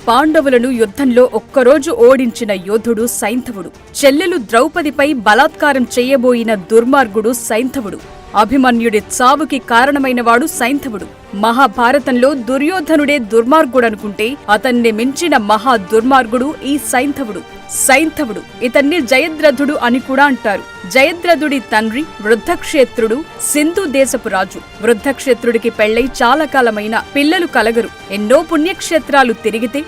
పాండవులను యుద్ధంలో ఒక్కరోజు ఓడించిన యోధుడు సైంధవుడు. చెల్లెలు ద్రౌపదిపై బలాత్కారం చేయబోయిన దుర్మార్గుడు సైంధవుడు. అభిమన్యుడి చావుకి కారణమైనవాడు సైంధవుడు. మహాభారతంలో దుర్యోధనుడే దుర్మార్గుడనుకుంటే అతన్ని మించిన మహా దుర్మార్గుడు ఈ సైంధవుడు. ఇతన్ని జయద్రథుడు అని కూడా అంటారు. జయద్రథుడి తండ్రి వృద్ధక్షేత్రుడు, సింధు దేశపు రాజు. వృద్ధక్షేత్రుడికి పెళ్లై చాలా కాలమైన పిల్లలు కలగరు. ఎన్నో పుణ్యక్షేత్రాలు తిరిగితే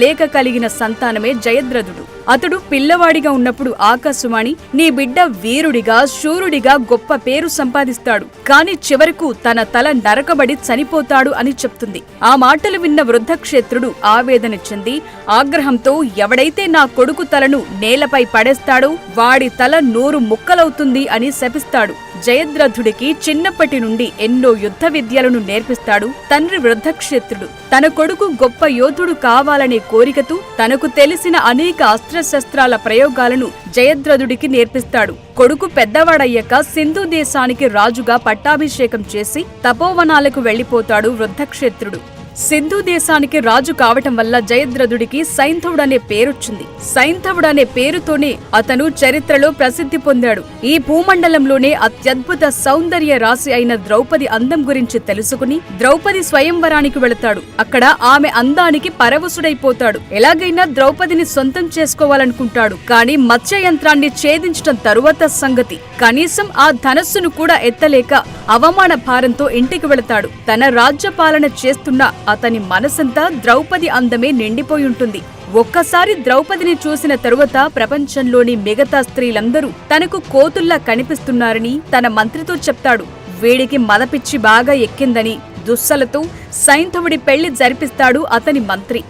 లేక కలిగిన సంతానమే జయద్రథుడు. అతడు పిల్లవాడిగా ఉన్నప్పుడు ఆకాశవాణి నీ బిడ్డ వీరుడిగా శూరుడిగా గొప్ప పేరు సంపాదిస్తాడు, కాని చివరకు తన తల నరకబడి చనిపోతాడు అని చెప్తుంది. ఆ మాటలు విన్న వృద్ధక్షేత్రుడు ఆవేదన చెంది ఆగ్రహంతో ఎవడైతే నా కొడుకు తలను నేలపై పడేస్తాడో వాడి తల 100 ముక్కలవుతుంది అని శపిస్తాడు. జయద్రథుడికి చిన్నప్పటి నుండి ఎన్నో యుద్ధ విద్యలను నేర్పిస్తాడు తండ్రి వృద్ధక్షేత్రుడు. తన కొడుకు గొప్ప యోధుడు కావాలనే కోరికతో తనకు తెలిసిన అనేక అస్త్రశస్త్రాల ప్రయోగాలను జయద్రథుడికి నేర్పిస్తాడు. కొడుకు పెద్దవాడయ్యాక సింధు దేశానికి రాజుగా పట్టాభిషేకం చేసి తపోవనాలకు వెళ్లిపోతాడు వృద్ధక్షేత్రుడు. సింధు దేశానికి రాజు కావటం వల్ల జయద్రథుడికి సైంధవుడనే పేరొచ్చింది. సైంధవుడనే పేరుతోనే అతను చరిత్రలో ప్రసిద్ధి పొందాడు. ఈ భూమండలంలోనే అత్యద్భుత సౌందర్య రాశి అయిన ద్రౌపది అందం గురించి తెలుసుకుని ద్రౌపది స్వయంవరానికి వెళతాడు. అక్కడ ఆమె అందానికి పరవశుడైపోతాడు. ఎలాగైనా ద్రౌపదిని సొంతం చేసుకోవాలనుకుంటాడు. కాని మత్స్య యంత్రాన్ని ఛేదించటం తరువాత సంగతి. కనీసం ఆ ధనస్సును కూడా ఎత్తలేక అవమాన భారంతో ఇంటికి వెళతాడు. తన రాజ్యపాలన చేస్తున్న అతని మనసంతా ద్రౌపది అందమే నిండిపోయుంటుంది. ఒక్కసారి ద్రౌపదిని చూసిన తరువాత ప్రపంచంలోని మిగతా స్త్రీలందరూ తనకు కోతుల్లా కనిపిస్తున్నారని తన మంత్రితో చెప్తాడు. వీడికి మదపిచ్చి బాగా ఎక్కిందని దుస్సలతో సైంధవుడి పెళ్లి జరిపిస్తాడు అతని మంత్రి.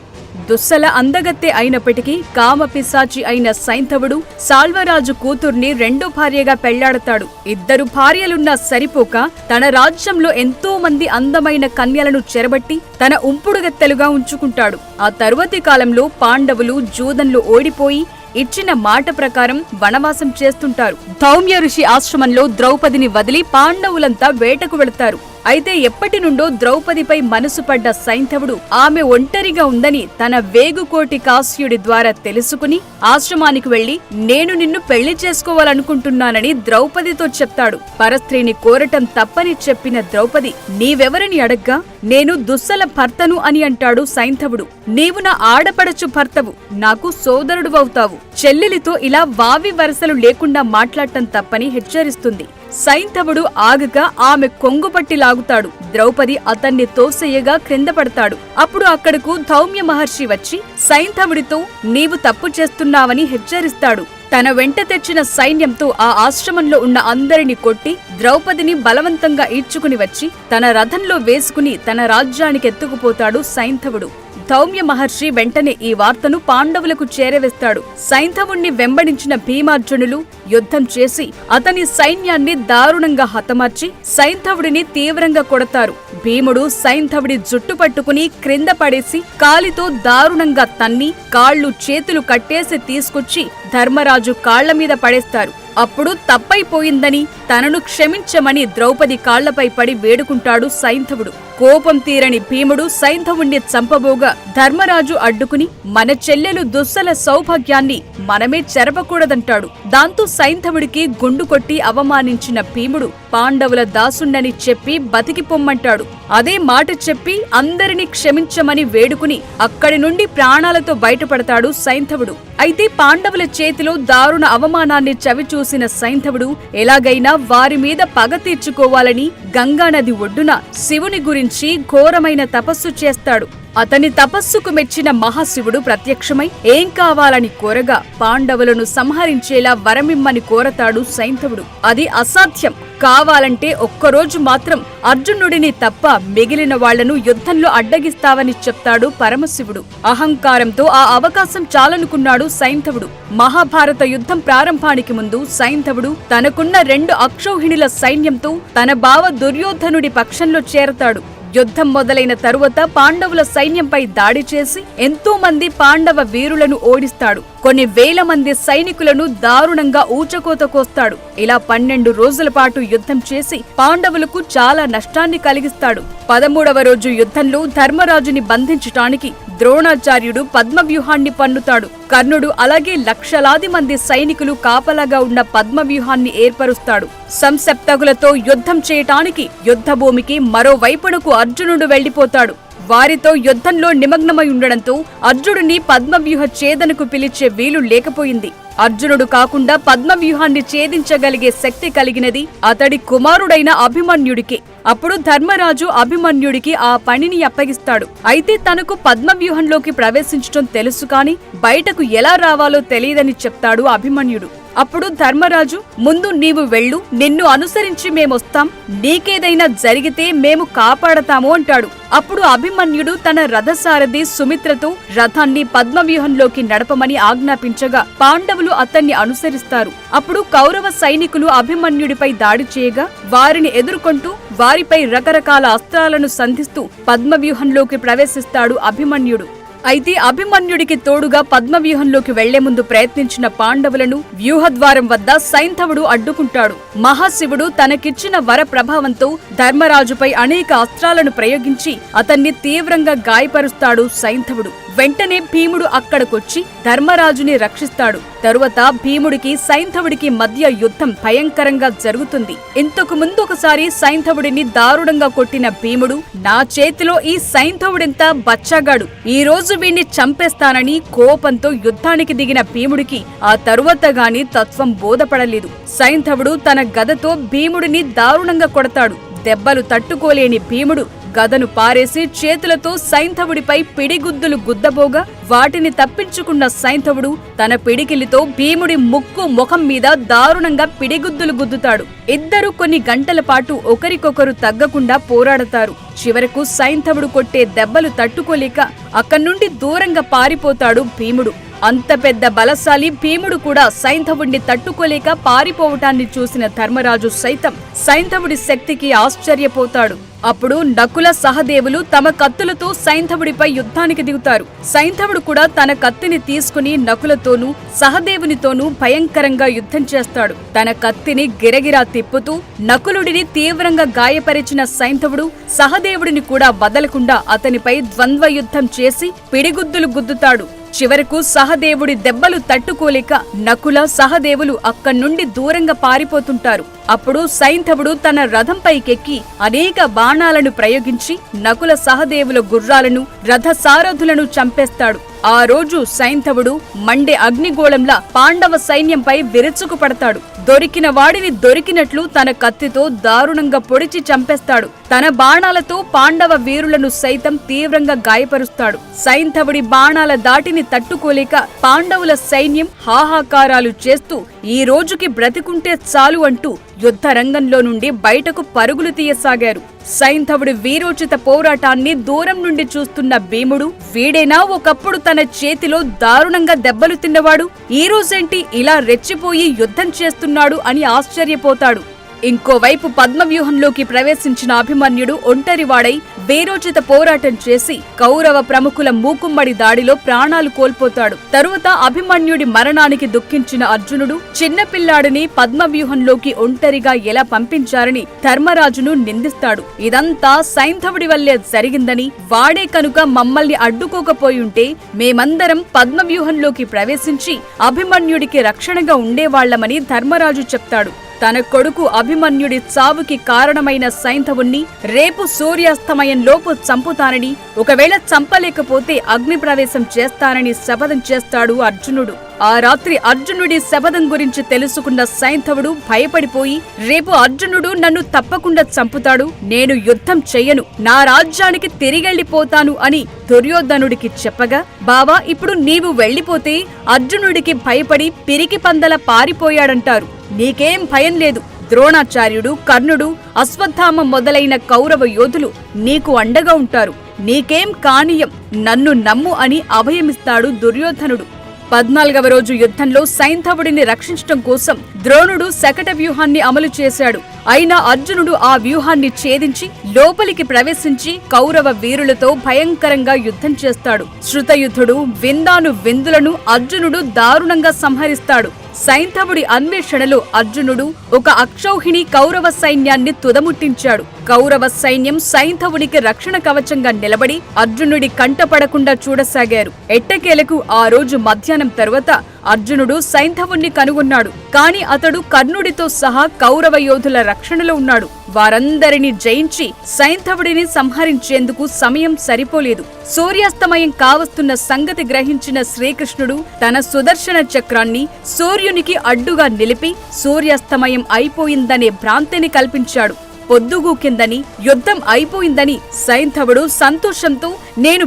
దుస్సల అందగత్తె అయినప్పటికీ కామపిశాచి అయిన సైంధవుడు సాల్వరాజు కూతుర్ని రెండో భార్యగా పెళ్లాడతాడు. 2 భార్యలున్నా సరిపోక తన రాజ్యంలో ఎంతో మంది అందమైన కన్యలను చెరబట్టి తన ఉంపుడుగత్తెలుగా ఉంచుకుంటాడు. ఆ తరువాతి కాలంలో పాండవులు జూదంలో ఓడిపోయి ఇచ్చిన మాట ప్రకారం వనవాసం చేస్తుంటారు. ధౌమ్య ఋషి ఆశ్రమంలో ద్రౌపదిని వదిలి పాండవులంతా వేటకు వెళతారు. అయితే ఎప్పటి నుండో ద్రౌపదిపై మనసు పడ్డ సైంధవుడు ఆమె ఒంటరిగా ఉందని తన వేగుకోటి కాశ్యుడి ద్వారా తెలుసుకుని ఆశ్రమానికి వెళ్లి నేను నిన్ను పెళ్లి చేసుకోవాలనుకుంటున్నానని ద్రౌపదితో చెప్తాడు. పరస్త్రీని కోరటం తప్పని చెప్పిన ద్రౌపది నీవెవరని అడగ్గా నేను దుస్సల భర్తను అని అంటాడు సైంధవుడు. నీవు నా ఆడపడచు భర్తవు, నాకు సోదరుడువవుతావు. చెల్లెలితో ఇలా వావి వరసలు లేకుండా మాట్లాడటం తప్పని హెచ్చరిస్తుంది. సైంధవుడు ఆగక ఆమె కొంగుపట్టి లాగుతాడు. ద్రౌపది అతన్ని తోసేయగా క్రింద పడతాడు. అప్పుడు అక్కడకు ధౌమ్య మహర్షి వచ్చి సైంధవుడితో నీవు తప్పు చేస్తున్నావని హెచ్చరిస్తాడు. తన వెంట తెచ్చిన సైన్యంతో ఆ ఆశ్రమంలో ఉన్న అందరిని కొట్టి ద్రౌపదిని బలవంతంగా ఈడ్చుకుని వచ్చి తన రథంలో వేసుకుని తన రాజ్యానికి ఎత్తుకుపోతాడు సైంధవుడు. ధౌమ్య మహర్షి వెంటనే ఈ వార్తను పాండవులకు చేరవేస్తాడు. సైంధవుణ్ణి వెంబడించిన భీమార్జునులు యుద్ధం చేసి అతని సైన్యాన్ని దారుణంగా హతమార్చి సైంధవుడిని తీవ్రంగా కొడతారు. భీముడు సైంధవుడి జుట్టు పట్టుకుని క్రింద పడేసి కాలితో దారుణంగా తన్ని కాళ్ళు చేతులు కట్టేసి తీసుకొచ్చి ధర్మరాజు కాళ్ల మీద పడేస్తారు. అప్పుడు తప్పైపోయిందని తనను క్షమించమని ద్రౌపది కాళ్లపై పడి వేడుకుంటాడు సైంధవుడు. కోపం తీరని భీముడు సైంధవుణ్ణి చంపబోగా ధర్మరాజు అడ్డుకుని మన చెల్లెలు దుస్సల సౌభాగ్యాన్ని మనమే చెరపకూడదంటాడు. దాంతో సైంధవుడికి గుండు కొట్టి అవమానించిన భీముడు పాండవుల దాసుండని చెప్పి బతికిపొమ్మంటాడు. అదే మాట చెప్పి అందరినీ క్షమించమని వేడుకుని అక్కడి నుండి ప్రాణాలతో బయటపడతాడు సైంధవుడు. అయితే పాండవుల చేతిలో దారుణ అవమానాన్ని చవిచూసిన సైంధవుడు ఎలాగైనా వారి మీద పగ తీర్చుకోవాలని గంగానది ఒడ్డున శివుని గురించి ఘోరమైన తపస్సు చేస్తాడు. అతని తపస్సుకు మెచ్చిన మహాశివుడు ప్రత్యక్షమై ఏం కావాలని కోరగా పాండవులను సంహరించేలా వరమిమ్మని కోరతాడు సైంధవుడు. అది అసాధ్యం, కావాలంటే ఒక్కరోజు మాత్రం అర్జునుడిని తప్ప మిగిలిన వాళ్లను యుద్ధంలో అడ్డగిస్తావని చెప్తాడు పరమశివుడు. అహంకారంతో ఆ అవకాశం చాలనుకున్నాడు సైంధవుడు. మహాభారత యుద్ధం ప్రారంభానికి ముందు సైంధవుడు తనకున్న 2 అక్షౌహిణుల సైన్యంతో తన బావ దుర్యోధనుడి పక్షంలో చేరతాడు. యుద్ధం మొదలైన తరువాత పాండవుల సైన్యంపై దాడి చేసి ఎంతో మంది పాండవ వీరులను ఓడిస్తాడు. కొన్ని వేల మంది సైనికులను దారుణంగా ఊచకోత కోస్తాడు. ఇలా 12 రోజుల పాటు యుద్ధం చేసి పాండవులకు చాలా నష్టాన్ని కలిగిస్తాడు. 13వ రోజు యుద్ధంలో ధర్మరాజుని బంధించటానికి ద్రోణాచార్యుడు పద్మవ్యూహాన్ని పన్నుతాడు. కర్ణుడు అలాగే లక్షలాది మంది సైనికులు కాపలాగా ఉన్న పద్మవ్యూహాన్ని ఏర్పరుస్తాడు. సంసప్తకులతో యుద్ధం చేయటానికి యుద్ధభూమికి మరోవైపునకు అర్జునుడు వెళ్లిపోతాడు. వారితో యుద్ధంలో నిమగ్నమై ఉండడంతో అర్జునుడిని పద్మవ్యూహ ఛేదనకు పిలిచే వీలు లేకపోయింది. అర్జునుడు కాకుండా పద్మవ్యూహాన్ని ఛేదించగలిగే శక్తి కలిగినది అతడి కుమారుడైన అభిమన్యుడికి. అప్పుడు ధర్మరాజు అభిమన్యుడికి ఆ పనిని అప్పగిస్తాడు. అయితే తనకు పద్మవ్యూహంలోకి ప్రవేశించడం తెలుసు కాని బయటకు ఎలా రావాలో తెలియదని చెప్తాడు అభిమన్యుడు. అప్పుడు ధర్మరాజు, ముందు నీవు వెళ్ళు, నిన్ను అనుసరించి మేమొస్తాం, నీకేదైనా జరిగితే మేము కాపాడతాము అంటాడు. అప్పుడు అభిమన్యుడు తన రథసారథి సుమిత్రతో రథాన్ని పద్మవ్యూహంలోకి నడపమని ఆజ్ఞాపించగా పాండవులు అతన్ని అనుసరిస్తారు. అప్పుడు కౌరవ సైనికులు అభిమన్యుడిపై దాడి చేయగా వారిని ఎదుర్కొంటూ వారిపై రకరకాల అస్త్రాలను సంధిస్తూ పద్మవ్యూహంలోకి ప్రవేశిస్తాడు అభిమన్యుడు. అయితే అభిమన్యుడికి తోడుగా పద్మవ్యూహంలోకి వెళ్లే ముందు ప్రయత్నించిన పాండవులను వ్యూహద్వారం వద్ద సైంధవుడు అడ్డుకుంటాడు. మహాశివుడు తనకిచ్చిన వర ప్రభావంతో ధర్మరాజుపై అనేక అస్త్రాలను ప్రయోగించి అతన్ని తీవ్రంగా గాయపరుస్తాడు సైంధవుడు. వెంటనే భీముడు అక్కడకొచ్చి ధర్మరాజుని రక్షిస్తాడు. తరువాత భీముడికి సైంధవుడికి మధ్య యుద్ధం భయంకరంగా జరుగుతుంది. ఇంతకు ముందు ఒకసారి సైంధవుడిని దారుణంగా కొట్టిన భీముడు, నా చేతిలో ఈ సైంధవుడెంత బచ్చగాడు, ఈ రోజు వీణ్ణి చంపేస్తానని కోపంతో యుద్ధానికి దిగిన భీముడికి ఆ తరువాత గాని తత్వం బోధపడలేదు. సైంధవుడు తన గదతో భీముడిని దారుణంగా కొడతాడు. దెబ్బలు తట్టుకోలేని భీముడు గదను పారేసి చేతులతో సైంధవుడిపై పిడిగుద్దులు గుద్దబోగా వాటిని తప్పించుకున్న సైంధవుడు తన పిడికిలితో భీముడి ముక్కు ముఖం మీద దారుణంగా పిడిగుద్దులు గుద్దుతాడు. ఇద్దరు కొన్ని గంటల పాటు ఒకరికొకరు తగ్గకుండా పోరాడతారు. చివరకు సైంధవుడు కొట్టే దెబ్బలు తట్టుకోలేక అక్కడ్నుండి దూరంగా పారిపోతాడు భీముడు. అంత పెద్ద బలశాలి భీముడు కూడా సైంధవుడిని తట్టుకోలేక పారిపోవటాన్ని చూసిన ధర్మరాజు సైతం సైంధవుడి శక్తికి ఆశ్చర్యపోతాడు. అప్పుడు నకుల సహదేవులు తమ కత్తులతో సైంధవుడిపై యుద్ధానికి దిగుతారు. సైంధవుడు కూడా తన కత్తిని తీసుకుని నకులతోనూ సహదేవునితోనూ భయంకరంగా యుద్ధం చేస్తాడు. తన కత్తిని గిరగిరా తిప్పుతూ నకులుడిని తీవ్రంగా గాయపరిచిన సైంధవుడు సహదేవుడిని కూడా వదలకుండా అతనిపై ద్వంద్వ యుద్ధం చేసి పిడిగుద్దులు గుద్దుతాడు. చివరకు సహదేవుడి దెబ్బలు తట్టుకోలేక నకుల సహదేవులు అక్కడ్నుండి దూరంగా పారిపోతుంటారు. అప్పుడు సైంధవుడు తన రథంపైకెక్కి అనేక బాణాలను ప్రయోగించి నకుల సహదేవుల గుర్రాలను రథసారథులను చంపేస్తాడు. ఆ రోజు సైంధవుడు మండే అగ్నిగోళంలా పాండవ సైన్యంపై విరుచుకుపడతాడు. దొరికిన వాడిని దొరికినట్లు తన కత్తితో దారుణంగా పొడిచి చంపేస్తాడు. తన బాణాలతో పాండవ వీరులను సైతం తీవ్రంగా గాయపరుస్తాడు. సైంధవుడి బాణాల దాటిని తట్టుకోలేక పాండవుల సైన్యం హాహాకారాలు చేస్తూ ఈ రోజుకి బ్రతికుంటే చాలు అంటూ యుద్ధరంగంలో నుండి బయటకు పరుగులు తీయసాగారు. సైంధవుడి వీరోచిత పోరాటాన్ని దూరం నుండి చూస్తున్న భీముడు, వీడేనా ఒకప్పుడు తన చేతిలో దారుణంగా దెబ్బలు తిన్నవాడు, ఈ రోజేంటి ఇలా రెచ్చిపోయి యుద్ధం చేస్తున్నాడు అని ఆశ్చర్యపోతాడు. ఇంకోవైపు పద్మవ్యూహంలోకి ప్రవేశించిన అభిమన్యుడు ఒంటరివాడై వీరోచిత పోరాటం చేసి కౌరవ ప్రముఖుల మూకుమ్మడి దాడిలో ప్రాణాలు కోల్పోతాడు. తరువాత అభిమన్యుడి మరణానికి దుఃఖించిన అర్జునుడు చిన్నపిల్లాడిని పద్మవ్యూహంలోకి ఒంటరిగా ఎలా పంపించారని ధర్మరాజును నిందిస్తాడు. ఇదంతా సైంధవుడి వల్లే జరిగిందని, వాడే కనుక మమ్మల్ని అడ్డుకోకపోయుంటే మేమందరం పద్మవ్యూహంలోకి ప్రవేశించి అభిమన్యుడికి రక్షణగా ఉండేవాళ్లమని ధర్మరాజు చెప్తాడు. తన కొడుకు అభిమన్యుడి చావుకి కారణమైన సైంధవుణ్ణి రేపు సూర్యాస్తమయంలోపు చంపుతానని, ఒకవేళ చంపలేకపోతే అగ్నిప్రవేశం చేస్తానని శపథం చేస్తాడు అర్జునుడు. ఆ రాత్రి అర్జునుడి శపథం గురించి తెలుసుకున్న సైంధవుడు భయపడిపోయి, రేపు అర్జునుడు నన్ను తప్పకుండా చంపుతాడు, నేను యుద్ధం చెయ్యను, నా రాజ్యానికి తిరిగెళ్లిపోతాను అని దుర్యోధనుడికి చెప్పగా, బావా ఇప్పుడు నీవు వెళ్లిపోతే అర్జునుడికి భయపడి పిరికి పందల పారిపోయాడంటారు. నీకేం భయం లేదు, ద్రోణాచార్యుడు, కర్ణుడు, అశ్వత్థామ మొదలైన కౌరవ యోధులు నీకు అండగా ఉంటారు, నీకేం కానీయం, నన్ను నమ్ము అని అభయమిస్తాడు దుర్యోధనుడు. 14వ రోజు యుద్ధంలో సైంధవుడిని రక్షించడం కోసం ద్రోణుడు శకట వ్యూహాన్ని అమలు చేశాడు. అయినా అర్జునుడు ఆ వ్యూహాన్ని ఛేదించి లోపలికి ప్రవేశించి కౌరవ వీరులతో భయంకరంగా యుద్ధం చేస్తాడు. శృతయుద్ధుడు, విందాను విందులను అర్జునుడు దారుణంగా సంహరిస్తాడు. సైంధవుడి అన్వేషణలో అర్జునుడు ఒక అక్షౌహిణి కౌరవ సైన్యాన్ని తుదముట్టించాడు. కౌరవ సైన్యం సైంధవునికి రక్షణ కవచంగా నిలబడి అర్జునుడి కంటపడకుండా చూడసాగారు. ఎట్టకేలకు ఆ రోజు మధ్యాహ్నం తరువాత అర్జునుడు సైంధవుణ్ణి కనుగొన్నాడు. కాని అతడు కర్ణుడితో సహా కౌరవ యోధుల రక్షణలో ఉన్నాడు. వారందరినీ జయించి సైంధవుడిని సంహరించేందుకు సమయం సరిపోలేదు. సూర్యాస్తమయం కావస్తున్న సంగతి గ్రహించిన శ్రీకృష్ణుడు తన సుదర్శన చక్రాన్ని సూర్యునికి అడ్డుగా నిలిపి సూర్యాస్తమయం అయిపోయిందనే భ్రాంతిని కల్పించాడు. పొద్దుగూకిందని, యుద్ధం అయిపోయిందని సైంధవుడు సంతోషంతో నేను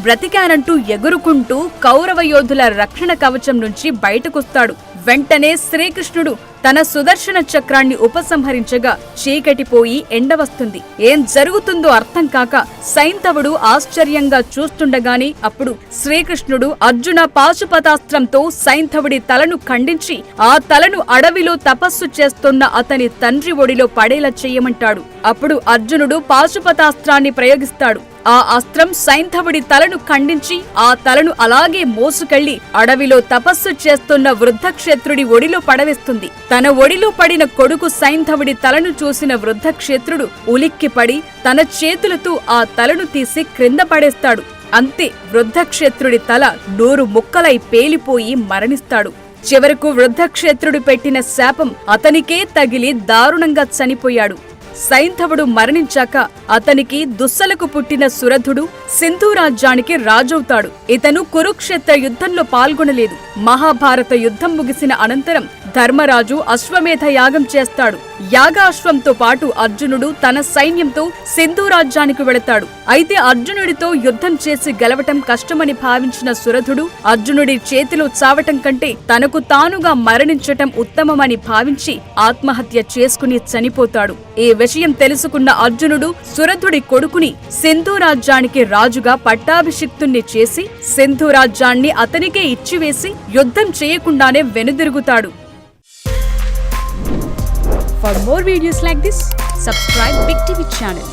బ్రతికానంటూ ఎగురుకుంటూ కౌరవ యోధుల రక్షణ కవచం నుంచి బయటకొస్తాడు. వెంటనే శ్రీకృష్ణుడు తన సుదర్శన చక్రాన్ని ఉపసంహరించగా చీకటిపోయి ఎండ వస్తుంది. ఏం జరుగుతుందో అర్థం కాక సైంధవుడు ఆశ్చర్యంగా చూస్తుండగానే అప్పుడు శ్రీకృష్ణుడు అర్జున పాశుపతాస్త్రంతో సైంధవుడి తలను ఖండించి ఆ తలను అడవిలో తపస్సు చేస్తున్న అతని తండ్రి ఒడిలో పడేలా చెయ్యమంటాడు. అప్పుడు అర్జునుడు పాశుపతాస్త్రాన్ని ప్రయోగిస్తాడు. ఆ అస్త్రం సైంధవుడి తలను ఖండించి ఆ తలను అలాగే మోసుకెళ్లి అడవిలో తపస్సు చేస్తున్న వృద్ధక్షేత్రుడి ఒడిలో పడవేస్తుంది. తన ఒడిలో పడిన కొడుకు సైంధవుడి తలను చూసిన వృద్ధక్షేత్రుడు ఉలిక్కిపడి తన చేతులతో ఆ తలను తీసి క్రింద పడేస్తాడు. అంతే, వృద్ధక్షేత్రుడి తల 100 ముక్కలై పేలిపోయి మరణిస్తాడు. చివరకు వృద్ధక్షేత్రుడు పెట్టిన శాపం అతనికే తగిలి దారుణంగా చనిపోయాడు. సైంధవుడు మరణించాక అతనికి దుస్సలకు పుట్టిన సురధుడు సింధు రాజ్యానికి రాజవుతాడు. ఇతను కురుక్షేత్ర యుద్ధంలో పాల్గొనలేదు. మహాభారత యుద్ధం ముగిసిన అనంతరం ధర్మరాజు అశ్వమేధ యాగం చేస్తాడు. యాగాశ్వంతో పాటు అర్జునుడు తన సైన్యంతో సింధు రాజ్యానికి వెళతాడు. అయితే అర్జునుడితో యుద్ధం చేసి గెలవటం కష్టమని భావించిన సురధుడు అర్జునుడి చేతిలో చావటం కంటే తనకు తానుగా మరణించటం ఉత్తమమని భావించి ఆత్మహత్య చేసుకుని చనిపోతాడు. ఈ విషయం తెలుసుకున్న అర్జునుడు సురధుడి కొడుకుని సింధు రాజ్యానికి రాజుగా పట్టాభిషిక్తుణ్ణి చేసి సింధు రాజ్యాన్ని అతనికే ఇచ్చివేసి యుద్ధం చేయకుండానే వెనుదిరుగుతాడు. For more videos like this, subscribe Big TV channel.